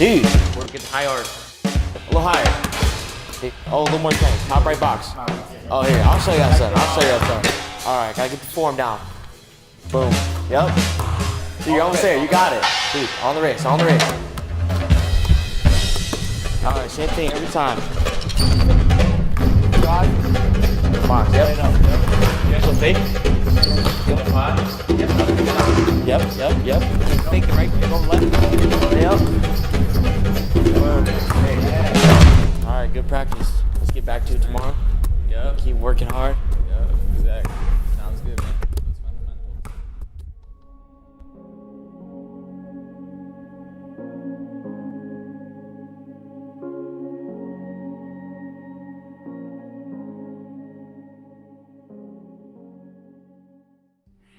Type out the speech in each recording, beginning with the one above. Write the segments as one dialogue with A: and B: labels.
A: Dude, work it high arc. A little higher. Oh, a little more strength. Top right box. Oh, here, I'll show you that, son. I'll show you that, son. All right, gotta get the form down. Boom. Yep. Dude, you're almost there. You got it. Dude, on the wrist, on the wrist. All right, same thing every time. Box, yep. So fake. Yep. Fake the right, go left. Yep. All right, good practice. Let's get back to it tomorrow.
B: Yep.
A: Keep working hard.
B: Yep, exactly. Sounds good, man. That's fundamental.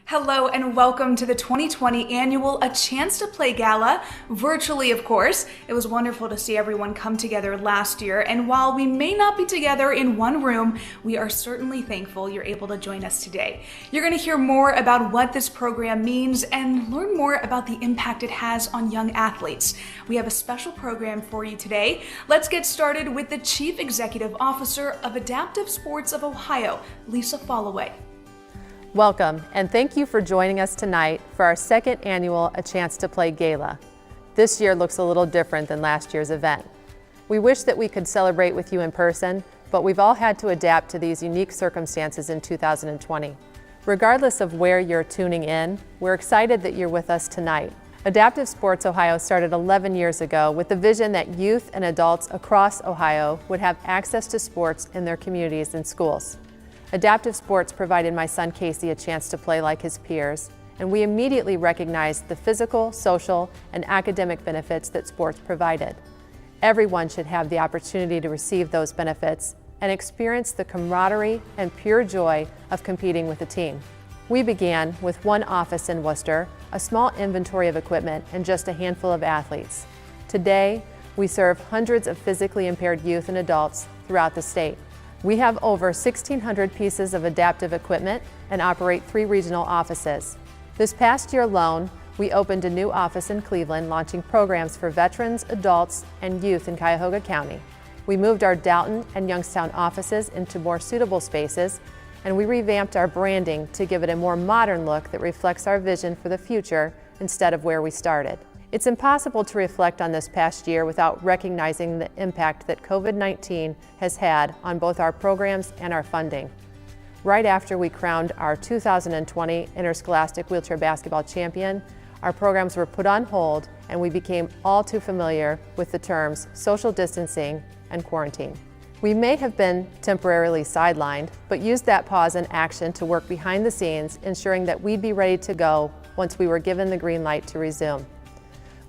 C: Hello and welcome to the 2020 annual A Chance to Play Gala, virtually of course. It was wonderful to see everyone come together last year, and while we may not be together in one room, we are certainly thankful you're able to join us today. You're going to hear more about what this program means and learn more about the impact it has on young athletes. We have a special program for you today. Let's get started with the Chief Executive Officer of Adaptive Sports of Ohio, Lisa Followay.
D: Welcome, and thank you for joining us tonight for our second annual A Chance to Play Gala. This year looks a little different than last year's event. We wish that we could celebrate with you in person, but we've all had to adapt to these unique circumstances in 2020. Regardless of where you're tuning in, we're excited that you're with us tonight. Adaptive Sports Ohio started 11 years ago with the vision that youth and adults across Ohio would have access to sports in their communities and schools. Adaptive Sports provided my son Casey a chance to play like his peers, and we immediately recognized the physical, social, and academic benefits that sports provided. Everyone should have the opportunity to receive those benefits and experience the camaraderie and pure joy of competing with a team. We began with one office in Worcester, a small inventory of equipment, and just a handful of athletes. Today, we serve hundreds of physically impaired youth and adults throughout the state. We have over 1,600 pieces of adaptive equipment and operate 3 regional offices. This past year alone, we opened a new office in Cleveland, launching programs for veterans, adults, and youth in Cuyahoga County. We moved our Dalton and Youngstown offices into more suitable spaces, and we revamped our branding to give it a more modern look that reflects our vision for the future instead of where we started. It's impossible to reflect on this past year without recognizing the impact that COVID-19 has had on both our programs and our funding. Right after we crowned our 2020 Interscholastic Wheelchair Basketball Champion, our programs were put on hold and we became all too familiar with the terms social distancing and quarantine. We may have been temporarily sidelined, but used that pause in action to work behind the scenes, ensuring that we'd be ready to go once we were given the green light to resume.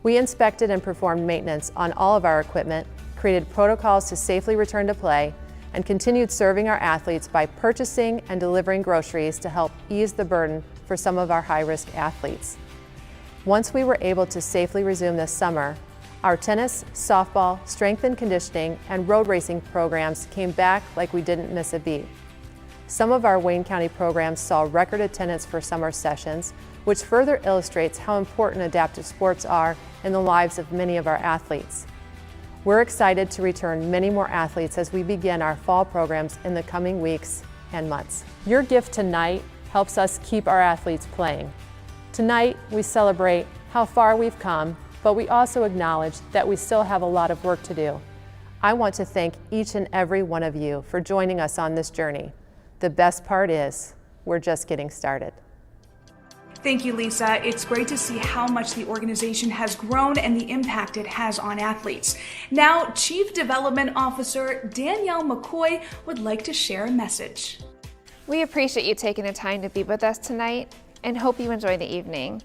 D: We inspected and performed maintenance on all of our equipment, created protocols to safely return to play, and continued serving our athletes by purchasing and delivering groceries to help ease the burden for some of our high-risk athletes. Once we were able to safely resume this summer, our tennis, softball, strength and conditioning, and road racing programs came back like we didn't miss a beat. Some of our Wayne County programs saw record attendance for summer sessions, which further illustrates how important adaptive sports are in the lives of many of our athletes. We're excited to return many more athletes as we begin our fall programs in the coming weeks and months. Your gift tonight helps us keep our athletes playing. Tonight, we celebrate how far we've come, but we also acknowledge that we still have a lot of work to do. I want to thank each and every one of you for joining us on this journey. The best part is, we're just getting started.
C: Thank you, Lisa. It's great to see how much the organization has grown and the impact it has on athletes. Now, Chief Development Officer Danielle McCoy would like to share a message.
E: We appreciate you taking the time to be with us tonight and hope you enjoy the evening.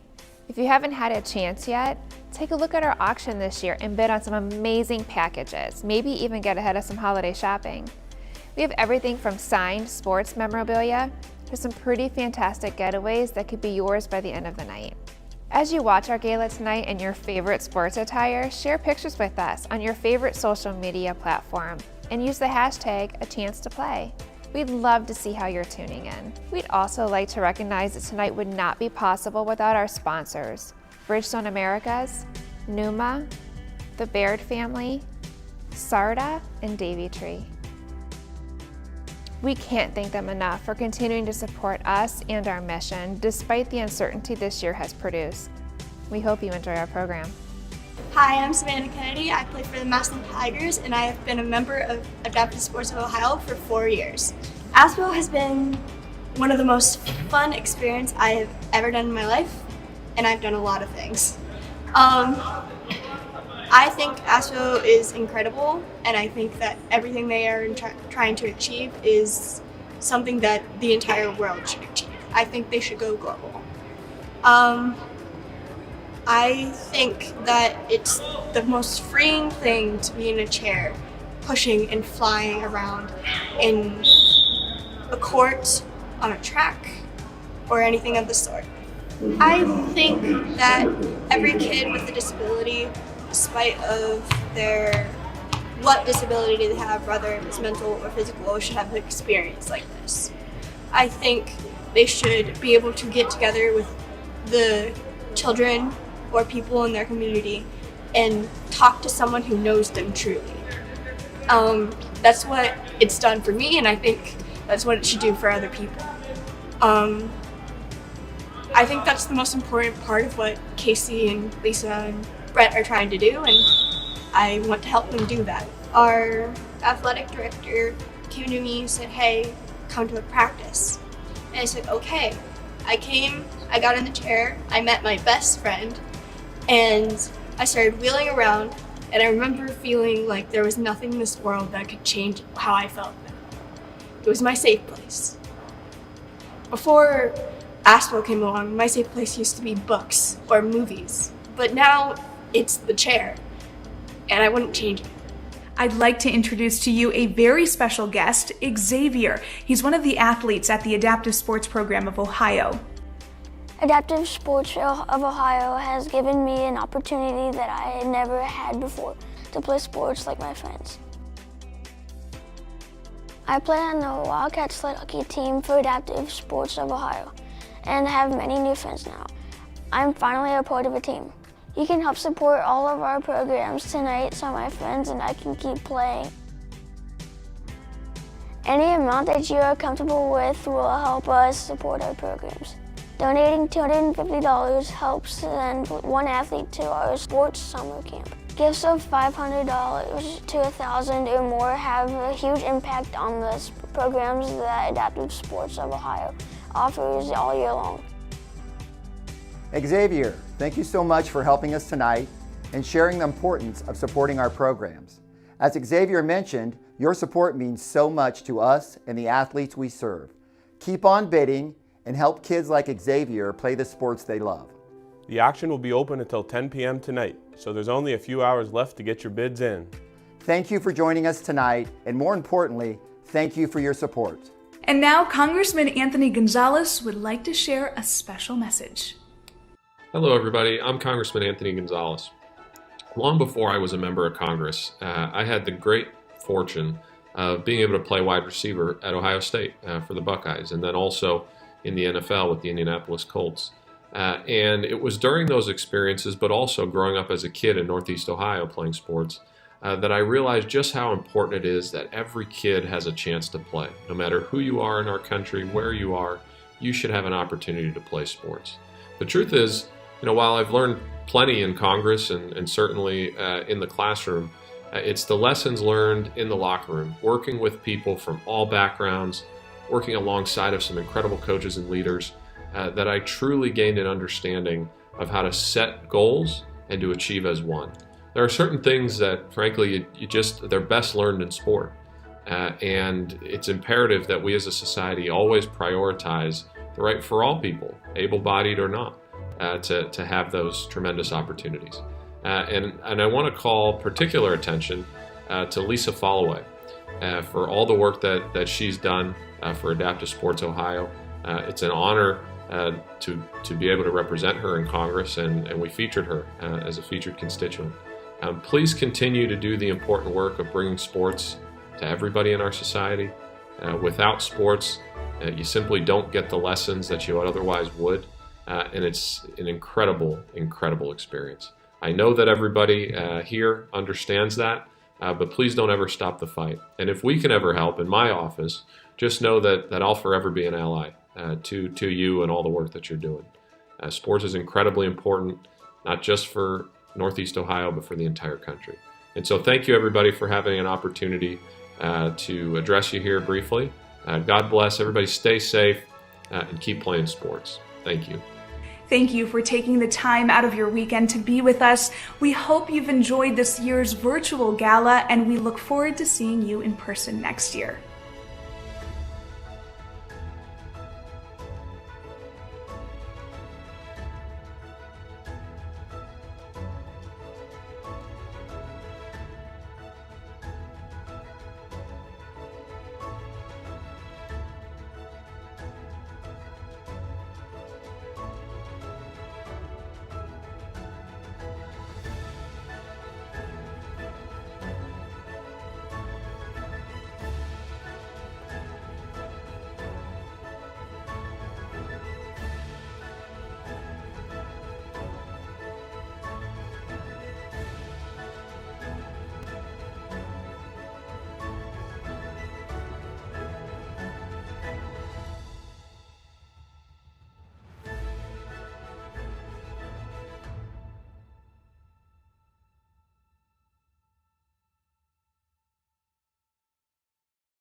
E: If you haven't had a chance yet, take a look at our auction this year and bid on some amazing packages, maybe even get ahead of some holiday shopping. We have everything from signed sports memorabilia to some pretty fantastic getaways that could be yours by the end of the night. As you watch our gala tonight in your favorite sports attire, share pictures with us on your favorite social media platform and use the hashtag #AChanceToPlay. We'd love to see how you're tuning in. We'd also like to recognize that tonight would not be possible without our sponsors, Bridgestone Americas, Numa, the Baird family, Sarda, and Davy Tree. We can't thank them enough for continuing to support us and our mission, despite the uncertainty this year has produced. We hope you enjoy our program.
F: Hi, I'm Savannah Kennedy. I play for the Massillon Tigers, and I have been a member of Adaptive Sports of Ohio for 4 years. ASPO has been one of the most fun experiences I have ever done in my life, and I've done a lot of things. I think ASPO is incredible, and I think that everything they are trying to achieve is something that the entire world should achieve. I think they should go global. I think that it's the most freeing thing to be in a chair, pushing and flying around in a court, on a track, or anything of the sort. I think that every kid with a disability, despite of what disability they have, whether it's mental or physical, should have an experience like this. I think they should be able to get together with the children or people in their community and talk to someone who knows them truly. That's what it's done for me, and I think that's what it should do for other people. I think that's the most important part of what Casey and Lisa and Brett are trying to do, and I want to help them do that. Our athletic director came to me and said, "Hey, come to a practice." And I said, "Okay." I came, I got in the chair, I met my best friend, and I started wheeling around, and I remember feeling like there was nothing in this world that could change how I felt. It was my safe place. Before ASPO came along, my safe place used to be books or movies, but now it's the chair, and I wouldn't change it.
C: I'd like to introduce to you a very special guest, Xavier. He's one of the athletes at the Adaptive Sports Program of Ohio.
G: Adaptive Sports of Ohio has given me an opportunity that I had never had before to play sports like my friends. I play on the Wildcat sled hockey team for Adaptive Sports of Ohio and have many new friends now. I'm finally a part of a team. You can help support all of our programs tonight so my friends and I can keep playing. Any amount that you are comfortable with will help us support our programs. Donating $250 helps send one athlete to our sports summer camp. Gifts of $500 to $1,000 or more have a huge impact on the programs that Adaptive Sports of Ohio offers all year long.
H: Xavier, thank you so much for helping us tonight and sharing the importance of supporting our programs. As Xavier mentioned, your support means so much to us and the athletes we serve. Keep on bidding and help kids like Xavier play the sports they love.
I: The auction will be open until 10 p.m. tonight, so there's only a few hours left to get your bids in.
H: Thank you for joining us tonight, and more importantly, thank you for your support.
C: And now Congressman Anthony Gonzalez would like to share a special message.
J: Hello everybody, I'm Congressman Anthony Gonzalez. Long before I was a member of Congress, I had the great fortune of being able to play wide receiver at Ohio State for the Buckeyes, and then also in the NFL with the Indianapolis Colts. And it was during those experiences, but also growing up as a kid in Northeast Ohio playing sports, that I realized just how important it is that every kid has a chance to play. No matter who you are in our country, where you are, you should have an opportunity to play sports. The truth is, while I've learned plenty in Congress and certainly in the classroom, it's the lessons learned in the locker room, working with people from all backgrounds, working alongside of some incredible coaches and leaders, that I truly gained an understanding of how to set goals and to achieve as one. There are certain things that, frankly, they're best learned in sport. And it's imperative that we as a society always prioritize the right for all people, able-bodied or not, to have those tremendous opportunities. And I want to call particular attention to Lisa Followay for all the work that she's done for Adaptive Sports Ohio. It's an honor to be able to represent her in Congress, and we featured her as a featured constituent. Please continue to do the important work of bringing sports to everybody in our society. Without sports, you simply don't get the lessons that you otherwise would, and it's an incredible, incredible experience. I know that everybody here understands that, but please don't ever stop the fight. And if we can ever help in my office, just know that I'll forever be an ally to you and all the work that you're doing. Sports is incredibly important, not just for Northeast Ohio, but for the entire country. And so thank you everybody for having an opportunity to address you here briefly. God bless everybody, stay safe and keep playing sports. Thank you.
C: Thank you for taking the time out of your weekend to be with us. We hope you've enjoyed this year's virtual gala, and we look forward to seeing you in person next year.